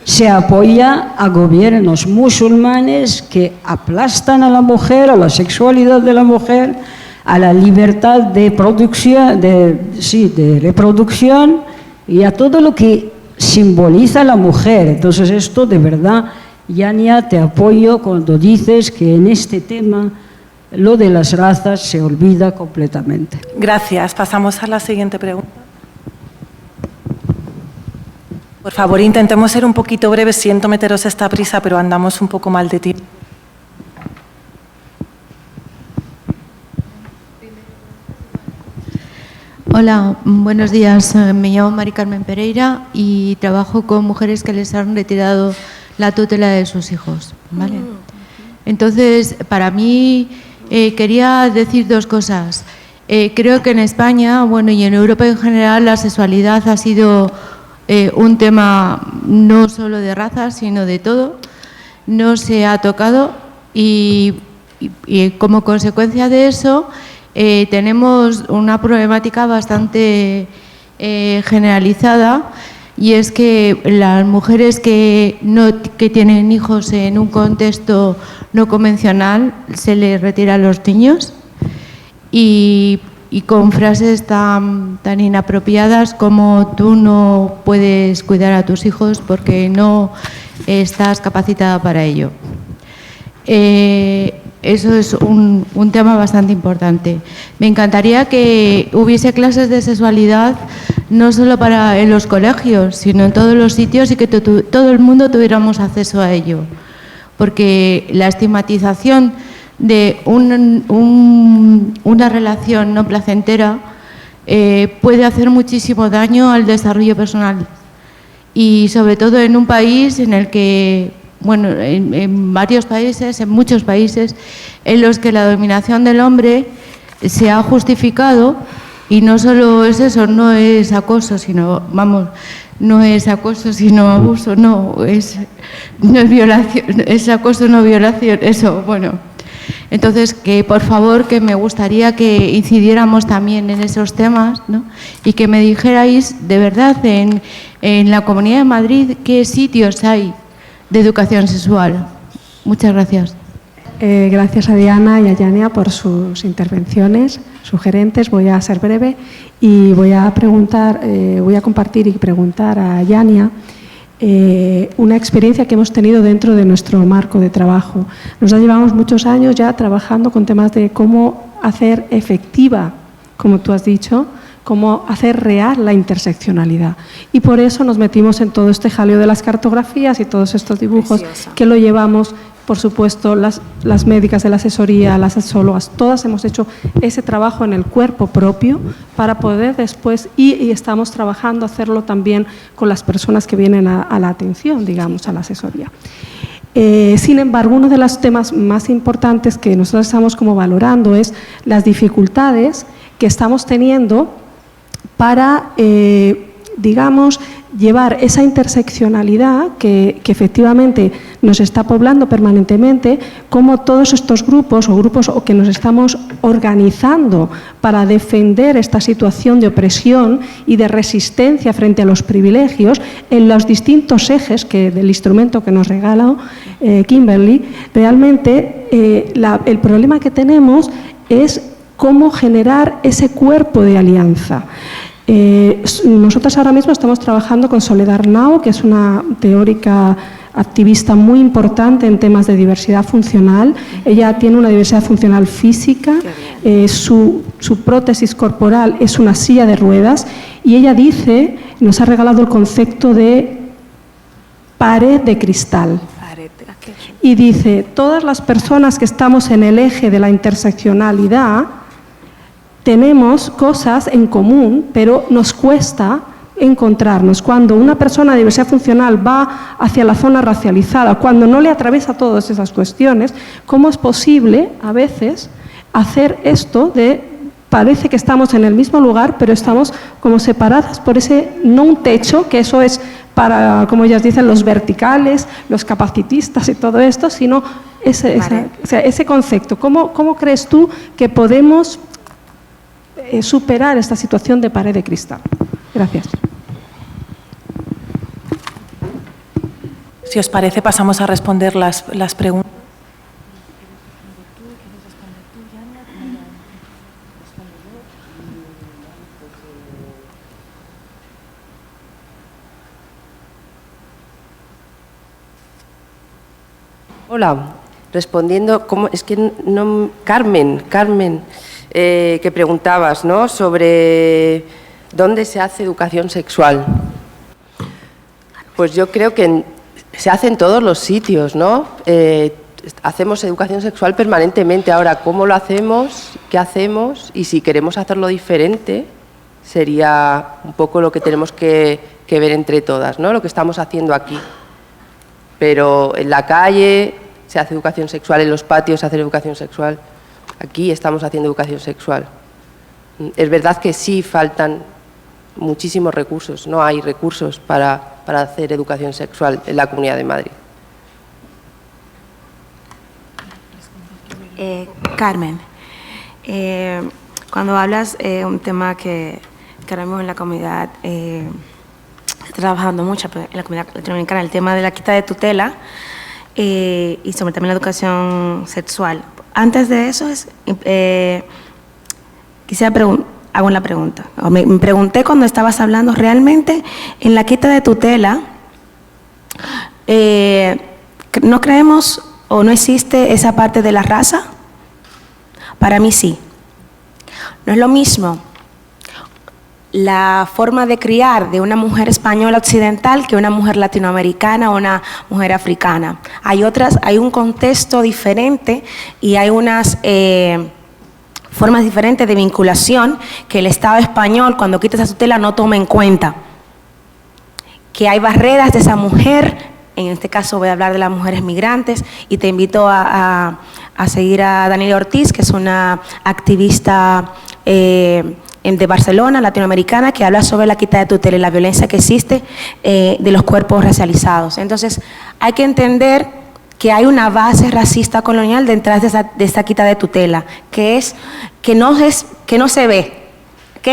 se apoya a gobiernos musulmanes que aplastan a la mujer, a la sexualidad de la mujer, a la libertad de producción, de reproducción, y a todo lo que simboliza la mujer. Entonces, esto de verdad, Yania, te apoyo cuando dices que en este tema lo de las razas se olvida completamente. Gracias. Pasamos a la siguiente pregunta. Por favor, intentemos ser un poquito breves. Siento meteros esta prisa, pero andamos un poco mal de tiempo. Hola, buenos días. Me llamo Mari Carmen Pereira y trabajo con mujeres que les han retirado la tutela de sus hijos, ¿vale? Entonces, para mí, quería decir dos cosas. Creo que en España, bueno, y en Europa en general, la sexualidad ha sido un tema no solo de raza, sino de todo. No se ha tocado y como consecuencia de eso tenemos una problemática bastante generalizada, y es que las mujeres que tienen hijos en un contexto no convencional se les retira a los niños y con frases tan inapropiadas como tú no puedes cuidar a tus hijos porque no estás capacitada para ello. Eso es un tema bastante importante. Me encantaría que hubiese clases de sexualidad no solo en los colegios, sino en todos los sitios, y que todo el mundo tuviéramos acceso a ello. Porque la estigmatización de una relación no placentera puede hacer muchísimo daño al desarrollo personal. Y sobre todo en un país en el que, bueno, en varios países, en muchos países, en los que la dominación del hombre se ha justificado, y no solo es eso, no es acoso, sino, vamos, no es acoso, sino abuso, no es violación, es acoso, no violación, eso, bueno. Entonces, que por favor, que me gustaría que incidiéramos también en esos temas, ¿no? Y que me dijerais, de verdad, en la Comunidad de Madrid, qué sitios hay de educación sexual. Muchas gracias. Gracias a Diana y a Yania por sus intervenciones sugerentes. Voy a ser breve y voy a compartir y preguntar a Yania una experiencia que hemos tenido dentro de nuestro marco de trabajo. Nos llevamos muchos años ya trabajando con temas de cómo hacer efectiva, como tú has dicho, cómo hacer real la interseccionalidad. Y por eso nos metimos en todo este jaleo de las cartografías y todos estos dibujos. Preciosa. Que lo llevamos, por supuesto, las médicas de la asesoría, las sexólogas, todas hemos hecho ese trabajo en el cuerpo propio para poder después, y estamos trabajando hacerlo también con las personas que vienen a la atención, digamos, a la asesoría. Sin embargo, uno de los temas más importantes que nosotros estamos como valorando es las dificultades que estamos teniendo para, digamos, llevar esa interseccionalidad que efectivamente nos está poblando permanentemente, como todos estos grupos o que nos estamos organizando para defender esta situación de opresión y de resistencia frente a los privilegios en los distintos ejes del instrumento que nos regaló Kimberly. Realmente el problema que tenemos es cómo generar ese cuerpo de alianza. Nosotros ahora mismo estamos trabajando con Soledad Arnau, que es una teórica activista muy importante en temas de diversidad funcional. Ella tiene una diversidad funcional física, su prótesis corporal es una silla de ruedas, y ella nos ha regalado el concepto de pared de cristal. Y dice, todas las personas que estamos en el eje de la interseccionalidad tenemos cosas en común, pero nos cuesta encontrarnos. Cuando una persona de diversidad funcional va hacia la zona racializada, cuando no le atraviesa todas esas cuestiones, ¿cómo es posible a veces hacer esto parece que estamos en el mismo lugar, pero estamos como separadas por no un techo, que eso es para, como ellas dicen, los verticales, los capacitistas y todo esto, sino ese concepto. ¿Cómo crees tú que podemos superar esta situación de pared de cristal? Gracias. Si os parece, pasamos a responder las preguntas. Hola, respondiendo, Carmen, que preguntabas, ¿no?, sobre dónde se hace educación sexual. Pues yo creo que se hace en todos los sitios, ¿no? Hacemos educación sexual permanentemente. Ahora, ¿cómo lo hacemos? ¿Qué hacemos? Y si queremos hacerlo diferente, sería un poco lo que tenemos que ver entre todas, ¿no?, lo que estamos haciendo aquí. Pero en la calle se hace educación sexual, en los patios se hace educación sexual. Aquí estamos haciendo educación sexual. Es verdad que sí faltan muchísimos recursos, no hay recursos para hacer educación sexual en la Comunidad de Madrid. Carmen, cuando hablas un tema que ahora mismo en la comunidad está trabajando mucho en la comunidad latinoamericana, el tema de la quita de tutela y sobre también la educación sexual. Antes de eso, hago una pregunta. Me pregunté cuando estabas hablando, realmente en la quita de tutela, ¿no creemos o no existe esa parte de la raza? Para mí sí. No es lo mismo la forma de criar de una mujer española occidental que una mujer latinoamericana o una mujer africana. Hay un contexto diferente y hay unas formas diferentes de vinculación que el Estado español, cuando quita esa tutela, no toma en cuenta. Que hay barreras de esa mujer, en este caso voy a hablar de las mujeres migrantes, y te invito a seguir a Daniela Ortiz, que es una activista de Barcelona, latinoamericana, que habla sobre la quita de tutela y la violencia que existe de los cuerpos racializados. Entonces, hay que entender que hay una base racista colonial detrás de esta quita de tutela, que no se ve, ¿ok?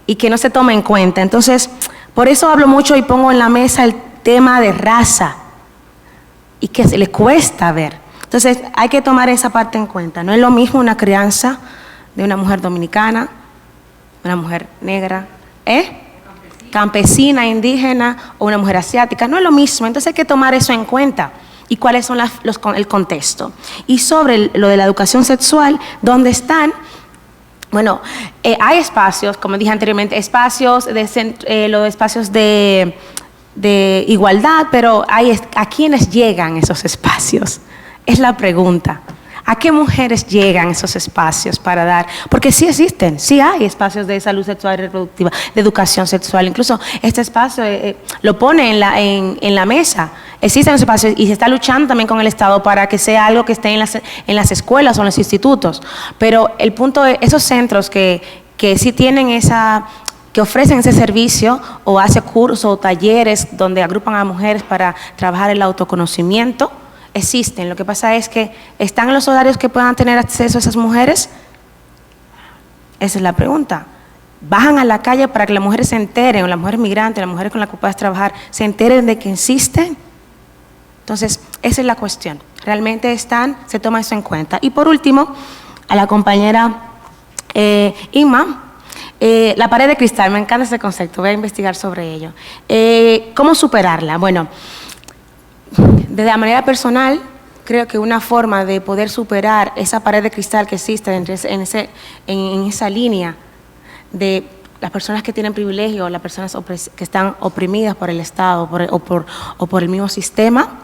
Y que no se toma en cuenta. Entonces, por eso hablo mucho y pongo en la mesa el tema de raza, y que se le cuesta ver. Entonces, hay que tomar esa parte en cuenta. No es lo mismo una crianza de una mujer dominicana, una mujer negra, campesina, indígena, o una mujer asiática. No es lo mismo. Entonces, hay que tomar eso en cuenta. Y cuáles son el contexto. Y sobre lo de la educación sexual, ¿dónde están? Bueno, hay espacios, como dije anteriormente, espacios de igualdad, pero ¿a quiénes llegan esos espacios? Es la pregunta. ¿A qué mujeres llegan esos espacios para dar? Porque sí existen, sí hay espacios de salud sexual y reproductiva, de educación sexual. Incluso este espacio lo pone en la mesa. Existen los espacios y se está luchando también con el Estado para que sea algo que esté en las escuelas o en los institutos. Pero el punto es, esos centros que sí tienen que ofrecen ese servicio o hacen cursos o talleres donde agrupan a mujeres para trabajar el autoconocimiento, existen. Lo que pasa es que ¿están en los horarios que puedan tener acceso a esas mujeres? Esa es la pregunta. ¿Bajan a la calle para que las mujeres se enteren, o las mujeres migrantes, las mujeres con las que puedas trabajar, se enteren de que existen? Entonces, esa es la cuestión. ¿Realmente se toma eso en cuenta? Y por último, a la compañera Inma, la pared de cristal, me encanta ese concepto, voy a investigar sobre ello. ¿Cómo superarla? Bueno, de la manera personal, creo que una forma de poder superar esa pared de cristal que existe en esa línea de las personas que tienen privilegio, las personas que están oprimidas por el Estado o por el mismo sistema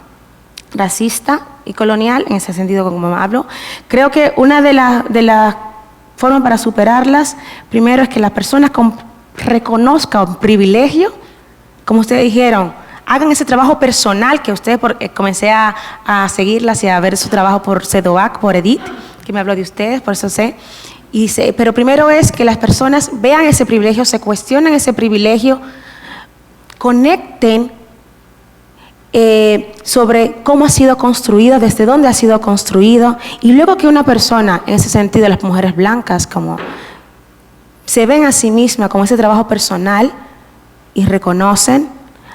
racista y colonial, en ese sentido como hablo, creo que una de las formas para superarlas, primero es que las personas reconozcan privilegio, como ustedes dijeron, hagan ese trabajo personal que ustedes, comencé a seguirlas y a ver su trabajo por CEDOAC, por Edith, que me habló de ustedes, por eso sé. Pero primero es que las personas vean ese privilegio, se cuestionen ese privilegio, conecten sobre cómo ha sido construido, desde dónde ha sido construido, y luego que una persona, en ese sentido las mujeres blancas, como se ven a sí mismas como ese trabajo personal y reconocen,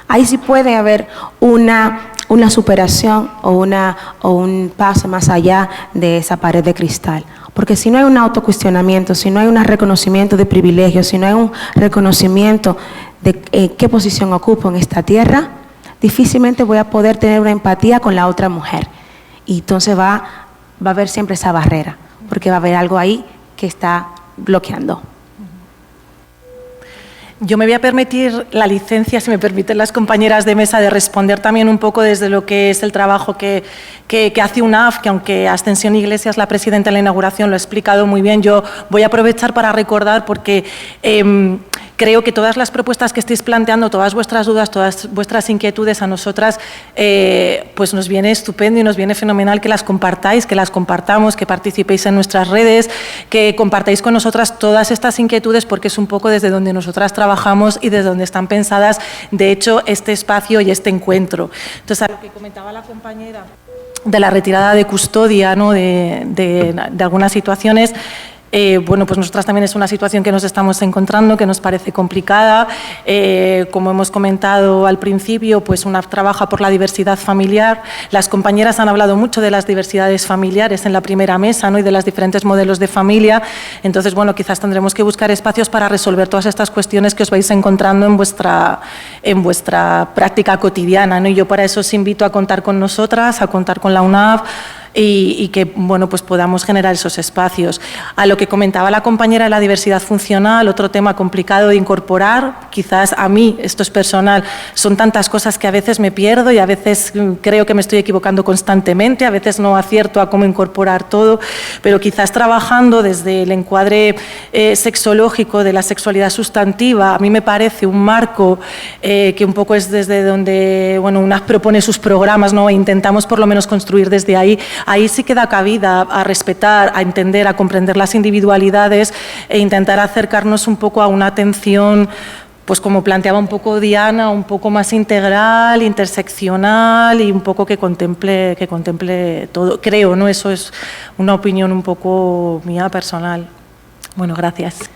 ahí sí puede haber una superación o un paso más allá de esa pared de cristal. Porque si no hay un autocuestionamiento, si no hay un reconocimiento de privilegios, si no hay un reconocimiento de qué posición ocupo en esta tierra, difícilmente voy a poder tener una empatía con la otra mujer. Y entonces va a haber siempre esa barrera, porque va a haber algo ahí que está bloqueando. Yo me voy a permitir la licencia, si me permiten las compañeras de mesa, de responder también un poco desde lo que es el trabajo que hace UNAF, que aunque Ascensión Iglesias, la presidenta en la inauguración, lo ha explicado muy bien, yo voy a aprovechar para recordar porque creo que todas las propuestas que estáis planteando, todas vuestras dudas, todas vuestras inquietudes a nosotras, pues nos viene estupendo y nos viene fenomenal que las compartáis, que las compartamos, que participéis en nuestras redes, que compartáis con nosotras todas estas inquietudes, porque es un poco desde donde nosotras trabajamos y desde donde están pensadas, de hecho, este espacio y este encuentro. Entonces, a lo que comentaba la compañera de la retirada de custodia, ¿no? de algunas situaciones, bueno, pues nosotras también es una situación que nos estamos encontrando, que nos parece complicada. Como hemos comentado al principio, pues UNAF trabaja por la diversidad familiar. Las compañeras han hablado mucho de las diversidades familiares en la primera mesa, ¿no? Y de los diferentes modelos de familia. Entonces, bueno, quizás tendremos que buscar espacios para resolver todas estas cuestiones que os vais encontrando en vuestra práctica cotidiana, ¿no? Y yo para eso os invito a contar con nosotras, a contar con la UNAF, y que bueno, pues podamos generar esos espacios. A lo que comentaba la compañera de la diversidad funcional, otro tema complicado de incorporar, quizás a mí, esto es personal, son tantas cosas que a veces me pierdo y a veces creo que me estoy equivocando constantemente, a veces no acierto a cómo incorporar todo, pero quizás trabajando desde el encuadre sexológico de la sexualidad sustantiva, a mí me parece un marco que un poco es desde donde bueno, UNAC propone sus programas, ¿no? E intentamos por lo menos construir desde ahí. Ahí sí que da cabida a respetar, a entender, a comprender las individualidades e intentar acercarnos un poco a una atención, pues como planteaba un poco Diana, un poco más integral, interseccional y un poco que contemple todo. Creo, ¿no? Eso es una opinión un poco mía personal. Bueno, gracias.